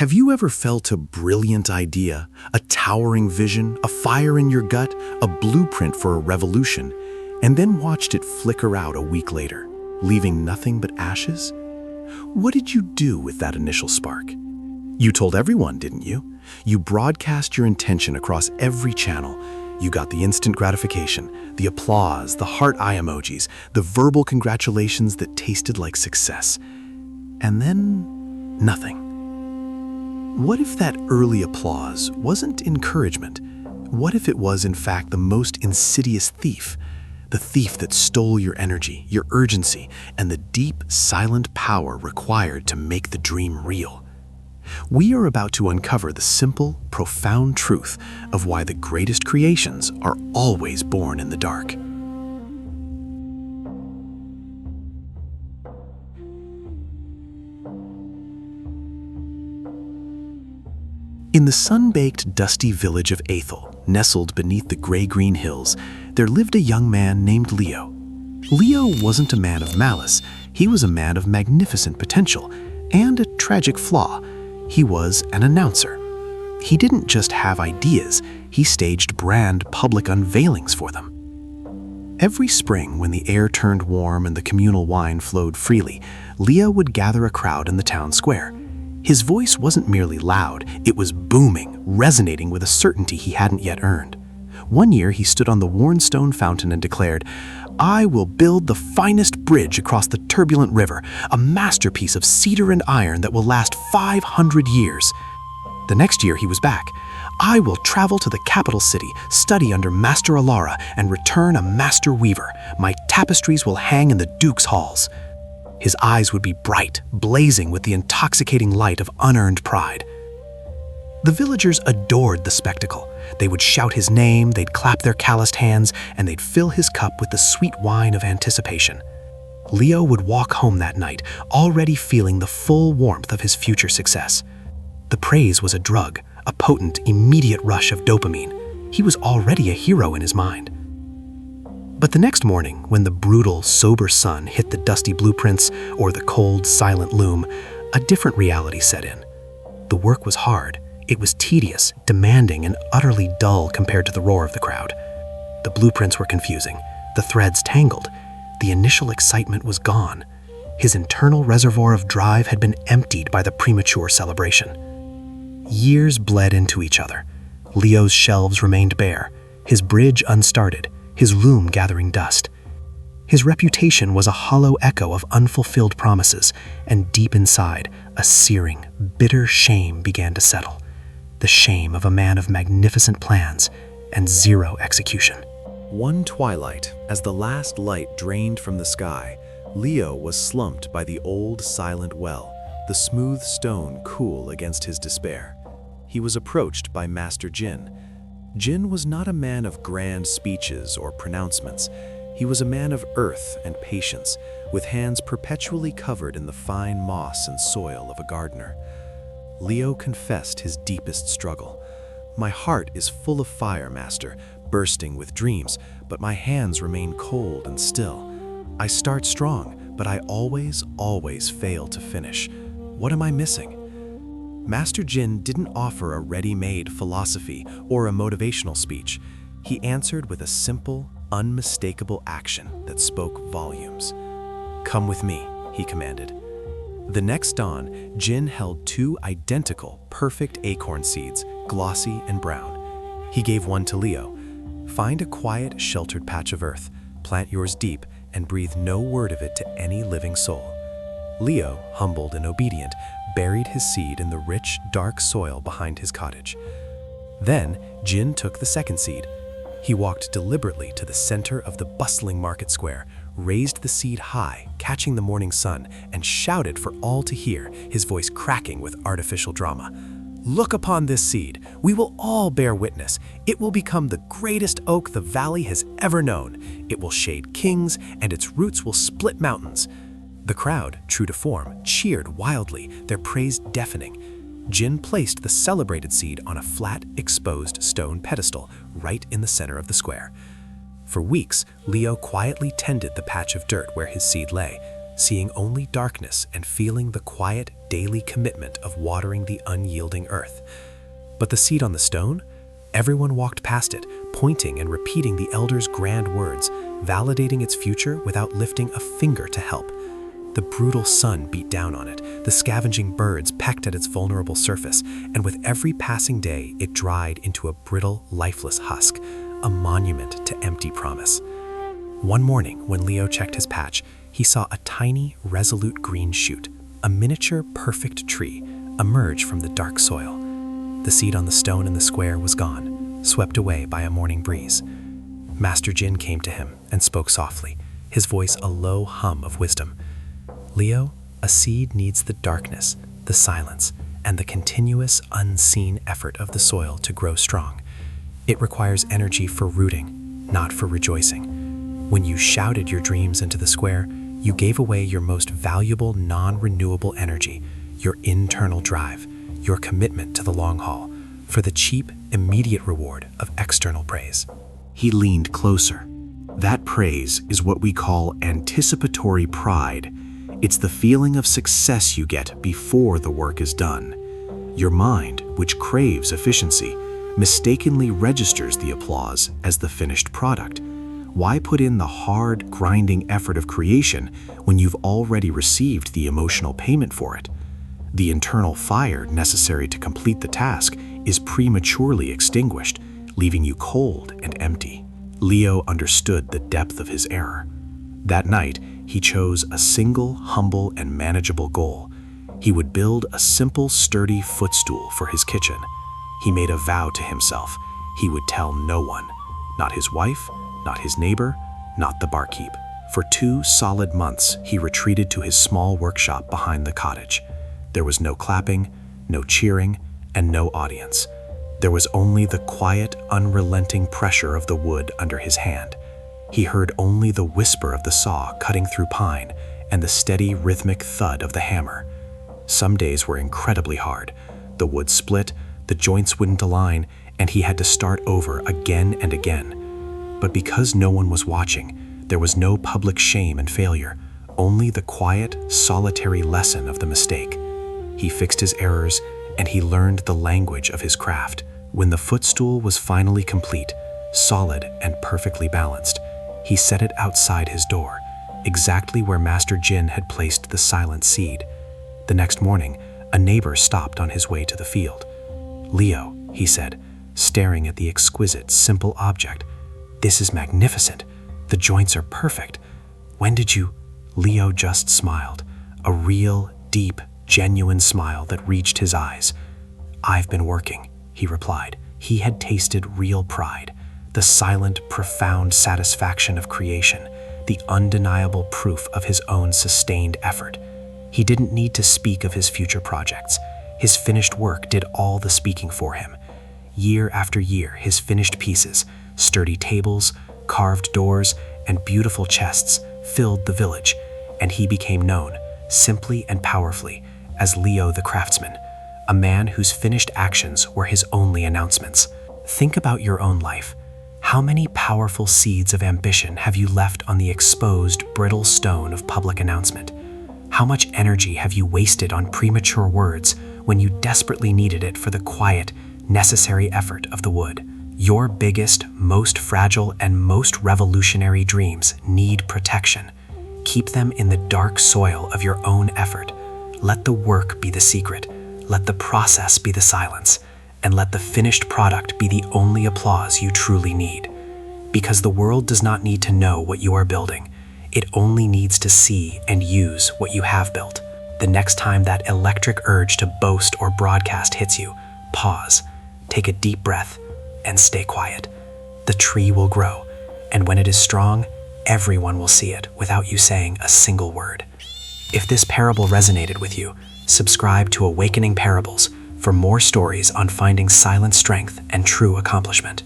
Have you ever felt a brilliant idea, a towering vision, a fire in your gut, a blueprint for a revolution, and then watched it flicker out a week later, leaving nothing but ashes? What did you do with that initial spark? You told everyone, didn't you? You broadcast your intention across every channel. You got the instant gratification, the applause, the heart eye emojis, the verbal congratulations that tasted like success. And then, nothing. What if that early applause wasn't encouragement? What if it was, in fact, the most insidious thief? The thief that stole your energy, your urgency, and the deep, silent power required to make the dream real. We are about to uncover the simple, profound truth of why the greatest creations are always born in the dark. In the sun-baked, dusty village of Athel, nestled beneath the gray-green hills, there lived a young man named Leo. Leo wasn't a man of malice. He was a man of magnificent potential and a tragic flaw. He was an announcer. He didn't just have ideas, he staged brand public unveilings for them. Every spring, when the air turned warm and the communal wine flowed freely, Leo would gather a crowd in the town square. His voice wasn't merely loud, it was booming, resonating with a certainty he hadn't yet earned. One year, he stood on the worn stone fountain and declared, "I will build the finest bridge across the turbulent river, a masterpiece of cedar and iron that will last 500 years. The next year, he was back. "I will travel to the capital city, study under Master Alara, and return a master weaver. My tapestries will hang in the Duke's halls." His eyes would be bright, blazing with the intoxicating light of unearned pride. The villagers adored the spectacle. They would shout his name, they'd clap their calloused hands, and they'd fill his cup with the sweet wine of anticipation. Leo would walk home that night, already feeling the full warmth of his future success. The praise was a drug, a potent, immediate rush of dopamine. He was already a hero in his mind. But the next morning, when the brutal, sober sun hit the dusty blueprints or the cold, silent loom, a different reality set in. The work was hard. It was tedious, demanding, and utterly dull compared to the roar of the crowd. The blueprints were confusing, the threads tangled. The initial excitement was gone. His internal reservoir of drive had been emptied by the premature celebration. Years bled into each other. Leo's shelves remained bare, his bridge unstarted, his loom gathering dust. His reputation was a hollow echo of unfulfilled promises, and deep inside, a searing, bitter shame began to settle. The shame of a man of magnificent plans and zero execution. One twilight, as the last light drained from the sky, Leo was slumped by the old silent well, the smooth stone cool against his despair. He was approached by Master Jin. Jin was not a man of grand speeches or pronouncements. He was a man of earth and patience, with hands perpetually covered in the fine moss and soil of a gardener. Leo confessed his deepest struggle. "My heart is full of fire, Master, bursting with dreams, but my hands remain cold and still. I start strong, but I always fail to finish. What am I missing?" Master Jin didn't offer a ready-made philosophy or a motivational speech. He answered with a simple, unmistakable action that spoke volumes. "Come with me," he commanded. The next dawn, Jin held 2 identical, perfect acorn seeds, glossy and brown. He gave one to Leo. "Find a quiet, sheltered patch of earth, plant yours deep, and breathe no word of it to any living soul." Leo, humbled and obedient, buried his seed in the rich, dark soil behind his cottage. Then, Jin took the second seed. He walked deliberately to the center of the bustling market square, raised the seed high, catching the morning sun, and shouted for all to hear, his voice cracking with artificial drama. "Look upon this seed. We will all bear witness. It will become the greatest oak the valley has ever known. It will shade kings, and its roots will split mountains." The crowd, true to form, cheered wildly, their praise deafening. Jin placed the celebrated seed on a flat, exposed stone pedestal right in the center of the square. For weeks, Leo quietly tended the patch of dirt where his seed lay, seeing only darkness and feeling the quiet daily commitment of watering the unyielding earth. But the seed on the stone? Everyone walked past it, pointing and repeating the elder's grand words, validating its future without lifting a finger to help. The brutal sun beat down on it, the scavenging birds pecked at its vulnerable surface, and with every passing day it dried into a brittle, lifeless husk, a monument to empty promise. One morning, when Leo checked his patch, he saw a tiny, resolute green shoot, a miniature, perfect tree, emerge from the dark soil. The seed on the stone in the square was gone, swept away by a morning breeze. Master Jin came to him and spoke softly, his voice a low hum of wisdom. Leo, a seed needs the darkness, the silence, and the continuous, unseen effort of the soil to grow strong. It requires energy for rooting, not for rejoicing. When you shouted your dreams into the square, you gave away your most valuable non-renewable energy, your internal drive, your commitment to the long haul, for the cheap, immediate reward of external praise. He leaned closer. That praise is what we call anticipatory pride. It's the feeling of success you get before the work is done. Your mind, which craves efficiency, mistakenly registers the applause as the finished product. Why put in the hard, grinding effort of creation when you've already received the emotional payment for it? The internal fire necessary to complete the task is prematurely extinguished, leaving you cold and empty. Leo understood the depth of his error. That night, he chose a single, humble, and manageable goal. He would build a simple, sturdy footstool for his kitchen. He made a vow to himself. He would tell no one, not his wife, not his neighbor, not the barkeep. For 2 solid months, he retreated to his small workshop behind the cottage. There was no clapping, no cheering, and no audience. There was only the quiet, unrelenting pressure of the wood under his hand. He heard only the whisper of the saw cutting through pine and the steady, rhythmic thud of the hammer. Some days were incredibly hard. The wood split, the joints wouldn't align, and he had to start over again and again. But because no one was watching, there was no public shame and failure, only the quiet, solitary lesson of the mistake. He fixed his errors, and he learned the language of his craft. When the footstool was finally complete, solid and perfectly balanced, he set it outside his door, exactly where Master Jin had placed the silent seed. The next morning, a neighbor stopped on his way to the field. "Leo," he said, staring at the exquisite, simple object. "This is magnificent. The joints are perfect. When did you—" Leo just smiled, a real, deep, genuine smile that reached his eyes. "I've been working," he replied. He had tasted real pride, the silent, profound satisfaction of creation, the undeniable proof of his own sustained effort. He didn't need to speak of his future projects. His finished work did all the speaking for him. Year after year, his finished pieces, sturdy tables, carved doors, and beautiful chests filled the village, and he became known, simply and powerfully, as Leo the craftsman, a man whose finished actions were his only announcements. Think about your own life. How many powerful seeds of ambition have you left on the exposed, brittle stone of public announcement? How much energy have you wasted on premature words when you desperately needed it for the quiet, necessary effort of the wood? Your biggest, most fragile, and most revolutionary dreams need protection. Keep them in the dark soil of your own effort. Let the work be the secret. Let the process be the silence. And let the finished product be the only applause you truly need. Because the world does not need to know what you are building. It only needs to see and use what you have built. The next time that electric urge to boast or broadcast hits you, pause, take a deep breath, and stay quiet. The tree will grow, and when it is strong, everyone will see it without you saying a single word. If this parable resonated with you, subscribe to Awakening Parables for more stories on finding silent strength and true accomplishment.